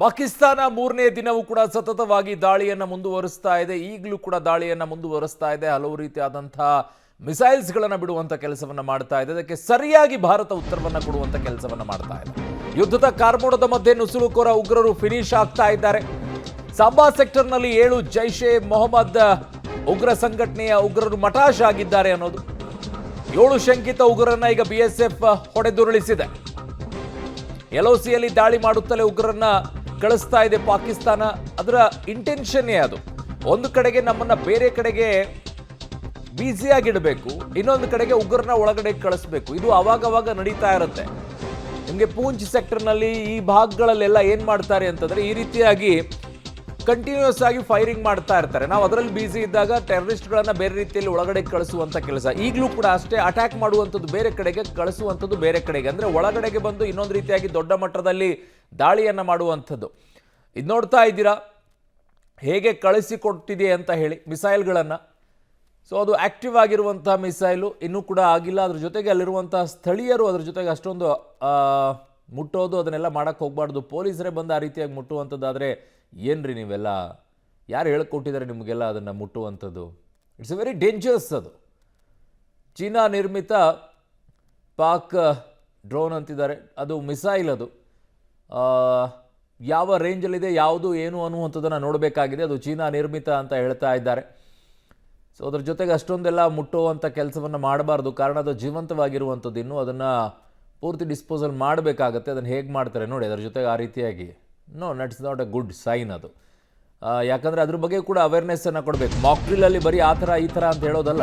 ಪಾಕಿಸ್ತಾನ ಮೂರನೇ ದಿನವೂ ಕೂಡ ಸತತವಾಗಿ ದಾಳಿಯನ್ನು ಮುಂದುವರಿಸ್ತಾ ಇದೆ. ಈಗಲೂ ಕೂಡ ದಾಳಿಯನ್ನು ಮುಂದುವರಿಸ್ತಾ ಇದೆ. ಹಲವು ರೀತಿಯಾದಂತಹ ಮಿಸೈಲ್ಸ್ಗಳನ್ನು ಬಿಡುವಂಥ ಕೆಲಸವನ್ನು ಮಾಡ್ತಾ ಇದೆ. ಅದಕ್ಕೆ ಸರಿಯಾಗಿ ಭಾರತ ಉತ್ತರವನ್ನು ಕೊಡುವಂಥ ಕೆಲಸವನ್ನು ಮಾಡ್ತಾ ಇದೆ. ಯುದ್ಧದ ಕಾರ್ಮೋಡದ ಮಧ್ಯೆ ನುಸುಳುಕೋರ ಉಗ್ರರು ಫಿನಿಶ್ ಆಗ್ತಾ ಇದ್ದಾರೆ. ಸಾಂಬಾ ಸೆಕ್ಟರ್ನಲ್ಲಿ 7 ಜೈಷೆ ಮೊಹಮ್ಮದ್ ಉಗ್ರ ಸಂಘಟನೆಯ ಉಗ್ರರು ಮಟಾಶ್ ಆಗಿದ್ದಾರೆ ಅನ್ನೋದು. 7 ಶಂಕಿತ ಉಗ್ರರನ್ನ ಈಗ BSF ಹೊಡೆದುರುಳಿಸಿದೆ. LOCಯಲ್ಲಿ ದಾಳಿ ಮಾಡುತ್ತಲೇ ಉಗ್ರರನ್ನ ಕಳಿಸ್ತಾ ಇದೆ ಪಾಕಿಸ್ತಾನ. ಅದರ ಇಂಟೆನ್ಷನ್ನೇ ಅದು. ಒಂದು ಕಡೆಗೆ ನಮ್ಮನ್ನ ಬೇರೆ ಕಡೆಗೆ ಬ್ಯುಸಿಯಾಗಿಡಬೇಕು, ಇನ್ನೊಂದು ಕಡೆಗೆ ಉಗ್ರರನ್ನ ಒಳಗಡೆ ಕಳಿಸ್ಬೇಕು. ಇದು ಅವಾಗವಾಗ ನಡೀತಾ ಇರುತ್ತೆ. ನಿಮಗೆ ಪೂಂಚ್ ಸೆಕ್ಟರ್ನಲ್ಲಿ ಈ ಭಾಗಗಳಲ್ಲೆಲ್ಲ ಏನು ಮಾಡ್ತಾರೆ ಅಂತಂದರೆ ಈ ರೀತಿಯಾಗಿ ಕಂಟಿನ್ಯೂಸ್ ಆಗಿ ಫೈರಿಂಗ್ ಮಾಡ್ತಾ ಇರ್ತಾರೆ. ನಾವು ಅದರಲ್ಲಿ ಬ್ಯುಸಿ ಇದ್ದಾಗ ಟೆರರಿಸ್ಟ್ಗಳನ್ನು ಬೇರೆ ರೀತಿಯಲ್ಲಿ ಒಳಗಡೆ ಕಳಿಸುವಂಥ ಕೆಲಸ. ಈಗಲೂ ಕೂಡ ಅಷ್ಟೇ, ಅಟ್ಯಾಕ್ ಮಾಡುವಂಥದ್ದು ಬೇರೆ ಕಡೆಗೆ, ಕಳಿಸುವಂಥದ್ದು ಬೇರೆ ಕಡೆಗೆ. ಅಂದರೆ ಒಳಗಡೆಗೆ ಬಂದು ಇನ್ನೊಂದು ರೀತಿಯಾಗಿ ದೊಡ್ಡ ಮಟ್ಟದಲ್ಲಿ ದಾಳಿಯನ್ನು ಮಾಡುವಂಥದ್ದು. ಇದು ನೋಡ್ತಾ ಇದ್ದೀರಾ ಹೇಗೆ ಕಳಿಸಿಕೊಟ್ಟಿದೆ ಅಂತ ಹೇಳಿ ಮಿಸೈಲ್ಗಳನ್ನು. ಸೊ ಅದು ಆ್ಯಕ್ಟಿವ್ ಆಗಿರುವಂಥ ಮಿಸೈಲು ಇನ್ನೂ ಕೂಡ ಆಗಿಲ್ಲ. ಅದ್ರ ಜೊತೆಗೆ ಅಲ್ಲಿರುವಂಥ ಸ್ಥಳೀಯರು ಅದ್ರ ಜೊತೆಗೆ ಅಷ್ಟೊಂದು ಮುಟ್ಟೋದು ಅದನ್ನೆಲ್ಲ ಮಾಡೋಕ್ಕೆ ಹೋಗಬಾರ್ದು. ಪೊಲೀಸರೇ ಬಂದು ಆ ರೀತಿಯಾಗಿ ಮುಟ್ಟುವಂಥದ್ದಾದರೆ ಏನ್ರಿ ನೀವೆಲ್ಲ, ಯಾರು ಹೇಳ್ಕೊಟ್ಟಿದ್ದಾರೆ ನಿಮಗೆಲ್ಲ ಅದನ್ನು ಮುಟ್ಟುವಂಥದ್ದು? It's a very dangerous. ಅದು ಚೀನಾ ನಿರ್ಮಿತ ಪಾಕ್ ಡ್ರೋನ್ ಅಂತಿದ್ದಾರೆ. ಅದು ಮಿಸೈಲ್. ಅದು ಯಾವ ರೇಂಜಲ್ಲಿದೆ, ಯಾವುದು ಏನು ಅನ್ನುವಂಥದ್ದನ್ನು ನೋಡಬೇಕಾಗಿದೆ. ಅದು ಚೀನಾ ನಿರ್ಮಿತ ಅಂತ ಹೇಳ್ತಾ ಇದ್ದಾರೆ. ಸೊ ಅದ್ರ ಜೊತೆಗೆ ಅಷ್ಟೊಂದೆಲ್ಲ ಮುಟ್ಟುವಂಥ ಕೆಲಸವನ್ನು ಮಾಡಬಾರ್ದು. ಕಾರಣ ಅದು ಜೀವಂತವಾಗಿರುವಂಥದ್ದು. ಇನ್ನೂ ಅದನ್ನು ಪೂರ್ತಿ ಡಿಸ್ಪೋಸಲ್ ಮಾಡಬೇಕಾಗತ್ತೆ. ಅದನ್ನು ಹೇಗೆ ಮಾಡ್ತಾರೆ ನೋಡಿ. ಅದರ ಜೊತೆಗೆ ಆ ರೀತಿಯಾಗಿ that's not a good sign ಅದು. ಯಾಕಂದರೆ ಅದ್ರ ಬಗ್ಗೆ ಕೂಡ ಅವೇರ್ನೆಸ್ಸನ್ನು ಕೊಡಬೇಕು. ಮಾಕ್ ಡ್ರಿಲ್ಲಲ್ಲಿ ಬರೀ ಆ ಥರ ಈ ಥರ ಅಂತ ಹೇಳೋದಲ್ಲ.